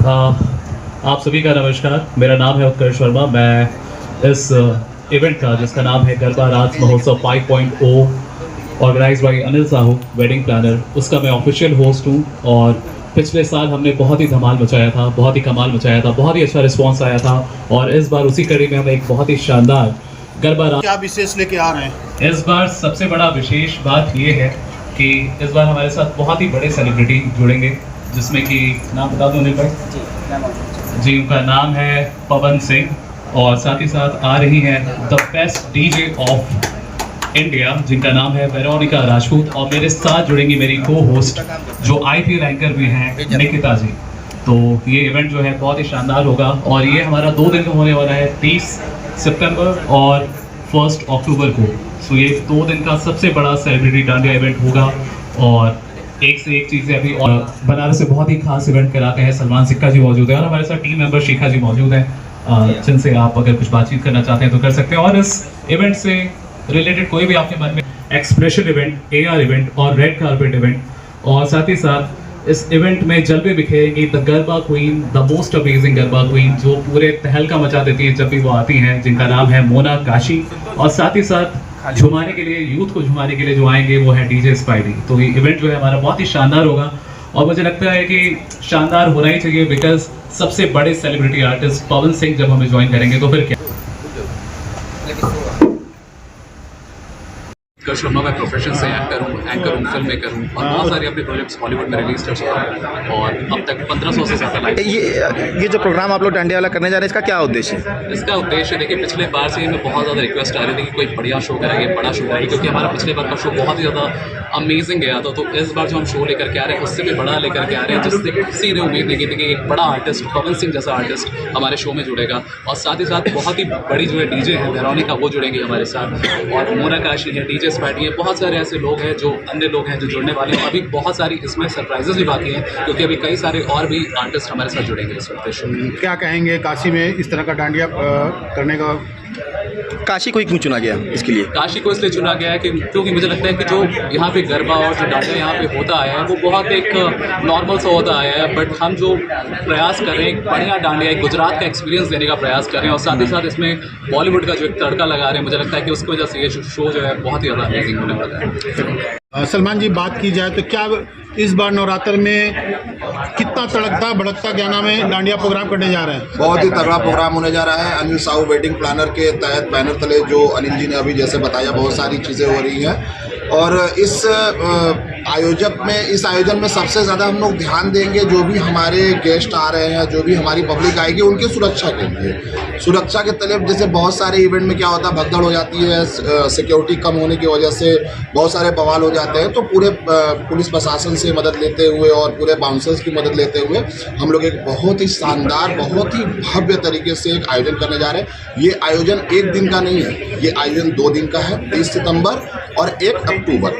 आप सभी का नमस्कार। मेरा नाम है उत्कर्ष वर्मा। मैं इस इवेंट का, जिसका नाम है garba Raj Mahotsav 5.0 organise by Anil Sahu wedding planner, उसका मैं ऑफिशियल होस्ट हूँ। और पिछले साल हमने बहुत ही धमाल मचाया था, बहुत ही कमाल मचाया था, बहुत ही अच्छा रिस्पॉन्स आया था। और इस बार उसी कड़ी में हम एक बहुत ही शानदार गरबा राज क्या विशेष लेके आ रहे हैं इस बार। सबसे बड़ा विशेष बात ये है कि इस बार हमारे साथ बहुत ही बड़े सेलिब्रिटी जुड़ेंगे, जिसमें कि नाम बता दो अनिल भाई जी। उनका नाम है पवन सिंह, और साथ ही साथ आ रही हैं the best DJ of India, जिनका नाम है वेरोनिका राजपूत। और मेरे साथ जुड़ेंगी मेरी को होस्ट जो IPL एंकर भी हैं, निकिता जी। तो ये इवेंट जो है बहुत ही शानदार होगा, और ये हमारा 2 दिन का होने वाला है, 30 सितंबर और 1 अक्टूबर को। सो ये 2 दिन का सबसे बड़ा सेलिब्रिटी डांडिया इवेंट होगा। और एक से एक चीज़ें अभी, और बनारस से बहुत ही खास इवेंट कराते हैं। सलमान सिक्का जी मौजूद है, और हमारे साथ टीम मेंबर शिखा जी मौजूद हैं, जिनसे आप अगर कुछ बातचीत करना चाहते हैं तो कर सकते हैं। और इस इवेंट से रिलेटेड कोई भी आपके मन में एक्सप्रेशन इवेंट, AR इवेंट और रेड कार्पेट इवेंट, और साथ ही साथ इस इवेंट में जलवे बिखेरेंगी the garba queen, the most amazing garba queen, जो पूरे तहलका मचा देती है जब भी वो आती हैं, जिनका नाम है मोना काशी। और साथ ही साथ झुमाने के लिए, यूथ को झुमाने के लिए जो आएंगे वो है DJ स्पाइडी। तो ये इवेंट जो है हमारा बहुत ही शानदार होगा, और मुझे लगता है कि शानदार होना ही चाहिए, बिकॉज सबसे बड़े सेलिब्रिटी आर्टिस्ट पवन सिंह जब हमें ज्वाइन करेंगे तो फिर क्या। उत्कर्ष वर्मा मैं प्रोफेशन से एंकर हूँ, फिल्म मेकर हूँ, और बहुत सारे अपने प्रोजेक्ट्स बॉलीवुड में रिलीज कर चुका हूँ, और अब तक 1500 से ज़्यादा लाइक। ये जो प्रोग्राम आप लोग डांडिया वाला करने जा रहे हैं, इसका क्या उद्देश्य है? इसका उद्देश्य देखिए, पिछले बार से हमें बहुत ज़्यादा रिक्वेस्ट आ रही थी कि कोई बढ़िया शो कराइए, बड़ा शो कराइए, क्योंकि हमारा पिछले बार का शो बहुत ही ज़्यादा अमेजिंग गया था। तो इस बार जो हम शो लेकर के आ रहे हैं उससे भी बड़ा लेकर के आ रहे हैं, जिससे किसी ने उम्मीद नहीं की थी कि एक बड़ा आर्टिस्ट, पवन सिंह जैसा आर्टिस्ट हमारे शो में जुड़ेगा। और साथ ही साथ बहुत ही बड़ी जो है DJ है वेरोनिका, वो जुड़ेंगे हमारे साथ, और मोना काशी है, DJ स्पाइडी है, बहुत सारे ऐसे लोग हैं, जो अन्य लोग हैं जो जुड़ने वाले हैं। अभी बहुत सारी इसमें सरप्राइजेस भी बाकी हैं, क्योंकि अभी कई सारे और भी आर्टिस्ट हमारे साथ जुड़ेंगे इस वक्त शो में। क्या कहेंगे काशी में इस तरह का डांडिया करने का? काशी को ही क्यों चुना गया इसके लिए? काशी को इसलिए चुना गया है कि क्योंकि मुझे लगता है कि जो यहाँ पे गरबा और जो डांडिया यहाँ पे होता आया है वो बहुत एक नॉर्मल सा होता आया है, बट हम जो प्रयास कर रहे हैं, एक बढ़िया डांडिया, एक गुजरात का एक्सपीरियंस देने का प्रयास कर रहे हैं, और साथ ही साथ इसमें बॉलीवुड का जो एक तड़का लगा रहे हैं, मुझे लगता है कि उसकी वजह से ये शो जो है बहुत ही ज़्यादा अमेजिंग होने वाला है। सलमान जी, बात की जाए तो क्या इस बार नवरात्र में कितना तड़कता भड़कता, क्या नाम है, डांडिया प्रोग्राम करने जा रहे हैं? बहुत ही तगड़ा प्रोग्राम होने जा रहा है। अनिल साहू वेडिंग प्लानर के तहत बैनर तले, जो अनिल जी ने अभी जैसे बताया, बहुत सारी चीज़ें हो रही हैं। और इस आयोजन में सबसे ज़्यादा हम लोग ध्यान देंगे जो भी हमारे गेस्ट आ रहे हैं, जो भी हमारी पब्लिक आएगी, उनकी सुरक्षा के लिए। सुरक्षा के तले जैसे बहुत सारे इवेंट में क्या होता है, भगदड़ हो जाती है, सिक्योरिटी कम होने की वजह से बहुत सारे बवाल हो जाते हैं। तो पूरे पुलिस प्रशासन से मदद लेते हुए और पूरे बाउंसर्स की मदद लेते हुए हम लोग एक बहुत ही शानदार, बहुत ही भव्य तरीके से एक आयोजन करने जा रहे हैं। ये आयोजन 1 दिन का नहीं है, ये आयोजन 2 दिन का है, 30 सितंबर और 1 अक्टूबर।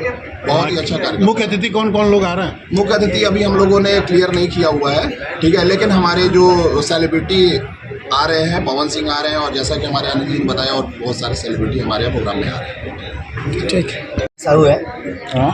बहुत ही अच्छा कार्यक्रम। मुख्य अतिथि कौन कौन लोग आ रहे हैं? मुख्य अतिथि अभी हम लोगों ने क्लियर नहीं किया हुआ है, ठीक है, लेकिन हमारे जो सेलिब्रिटी आ रहे हैं, पवन सिंह आ रहे हैं, और जैसा कि हमारे अनिल जी ने बताया, और बहुत सारे सेलिब्रिटी हमारे प्रोग्राम में आ रहे हैं। ठीक है, साहू है।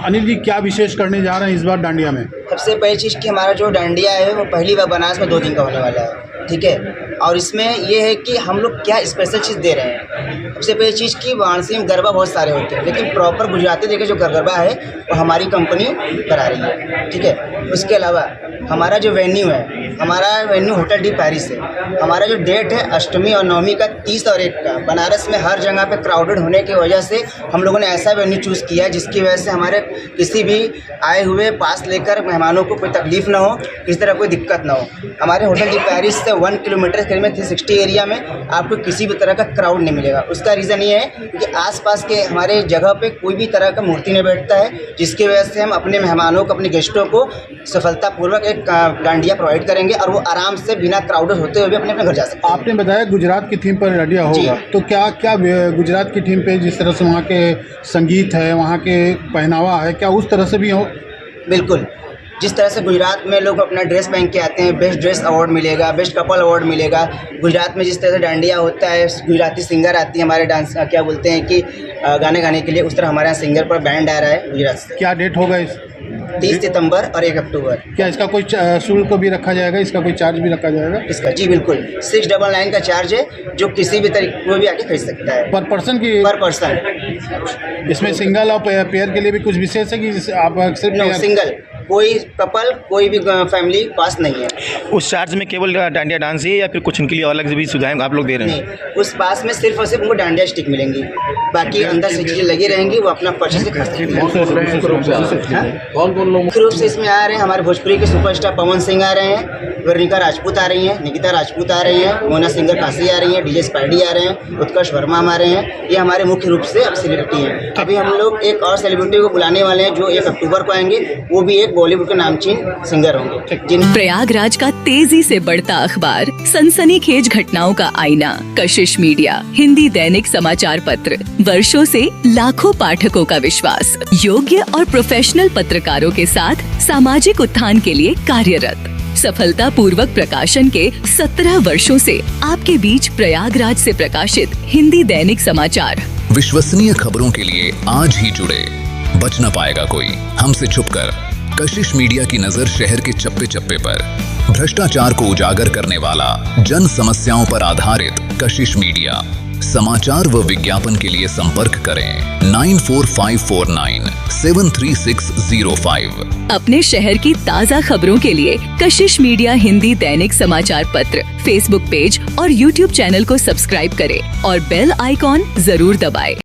अनिल जी, क्या विशेष करने जा रहे हैं इस बार डांडिया में? सबसे पहली चीज़ कि हमारा जो डांडिया है वो पहली बार बनारस में 2 दिन का होने वाला है, ठीक है। और इसमें ये है कि हम लोग क्या स्पेशल चीज़ दे रहे हैं। सबसे पहली चीज़ कि वाराणसी में गरबा बहुत सारे होते हैं, लेकिन प्रॉपर गुजराती देखिए जो गरबा है वो हमारी कंपनी करा रही है, ठीक है। उसके अलावा हमारा जो वेन्यू है, हमारा वेन्यू होटल डी पैरिस है। हमारा जो डेट है अष्टमी और नवमी का, 30 और 1 का। बनारस में हर जगह पे क्राउडेड होने की वजह से हम लोगों ने ऐसा वेन्यू चूज़ किया जिसकी वजह से हमारे किसी भी आए हुए पास लेकर मेहमानों को कोई तकलीफ ना हो, किसी तरह कोई दिक्कत ना हो। हमारे होटल डी पैरिस से 1 किलोमीटर के में 360 एरिया में आपको किसी भी तरह का क्राउड नहीं मिलेगा। उसका रीज़न ये है कि आसपास के हमारे जगह पे कोई भी तरह का मूर्ति नहीं बैठता है, जिसकी वजह से हम अपने मेहमानों को, अपने गेस्टों को सफलतापूर्वक एक डांडिया प्रोवाइड करेंगे, और वो आराम से बिना क्राउडेड होते हुए भी अपने अपने घर जा सकते हैं। आपने बताया गुजरात की थीम पर डांडिया होगा, तो क्या क्या गुजरात की थीम पे जिस तरह से वहाँ के संगीत है, वहाँ के पहनावा है, क्या उस तरह से भी हो? बिल्कुल, जिस तरह से गुजरात में लोग अपना ड्रेस पहन के आते हैं, बेस्ट ड्रेस अवार्ड मिलेगा, बेस्ट कपल अवार्ड मिलेगा। गुजरात में जिस तरह से डांडिया होता है, गुजराती सिंगर आती है हमारे डांस, क्या बोलते हैं कि गाने गाने के लिए, उस तरह हमारे यहाँ सिंगर पर बैंड आ रहा है गुजरात से। क्या डेट होगा इस? 30 सितंबर और 1 अक्टूबर। क्या इसका कोई शुल्क भी रखा जाएगा, इसका कोई चार्ज भी रखा जाएगा? इसका जी बिल्कुल 699 का चार्ज है, जो किसी भी तरीके कोई भी आके खरीद सकता है। पर पर्सन की? पर पर्सन। इसमें सिंगल और पेयर के लिए भी कुछ विशेष है कि आप सिर्फ नो, सिंगल, कोई कपल कोई भी फैमिली पास नहीं है। उस चार्ज में केवल डांडिया डांस ही है या फिर कुछ उनके लिए अलग से भी सुविधाएं आप लोग दे रहे हैं? नहीं, उस पास में सिर्फ और सिर्फ उनको डांडिया स्टिक मिलेंगी, बाकी अंदर से चीज़ें लगी रहेंगी, वो अपना परचेज से खरीद सकते हैं। मुख्य रूप से इसमें आ रहे हैं हमारे भोजपुरी के सुपरस्टार पवन सिंह आ रहे हैं, वर्णिका राजपूत आ रही हैं, निकिता राजपूत आ रही हैं, मोना सिंगर काशी आ रही हैं, डीजे स्पाइडी आ रहे हैं, उत्कर्ष वर्मा आ रहे हैं। ये हमारे मुख्य रूप से अब सेलिब्रिटी हैं। अभी हम लोग एक और सेलिब्रिटी को बुलाने वाले हैं जो 1 अक्टूबर को आएंगे, वो भी एक बॉलीवुड के नामचीन सिंगर होंगे। प्रयागराज का तेजी से बढ़ता अखबार, सनसनीखेज घटनाओं का आईना, कशिश मीडिया, हिंदी दैनिक समाचार पत्र, वर्षों से लाखों पाठकों का विश्वास, योग्य और प्रोफेशनल पत्रकारों के साथ सामाजिक उत्थान के लिए कार्यरत, सफलता पूर्वक प्रकाशन के 17 वर्षों से आपके बीच प्रयागराज से प्रकाशित हिंदी दैनिक समाचार। विश्वसनीय खबरों के लिए आज ही जुड़े, बच न पाएगा कोई हमसे छुपकर। कशिश मीडिया की नजर शहर के चप्पे चप्पे पर, भ्रष्टाचार को उजागर करने वाला, जन समस्याओं पर आधारित कशिश मीडिया। समाचार व विज्ञापन के लिए संपर्क करें 9454973605। अपने शहर की ताज़ा खबरों के लिए कशिश मीडिया हिंदी दैनिक समाचार पत्र फेसबुक पेज और यूट्यूब चैनल को सब्सक्राइब करें और बेल आइकॉन जरूर दबाएं।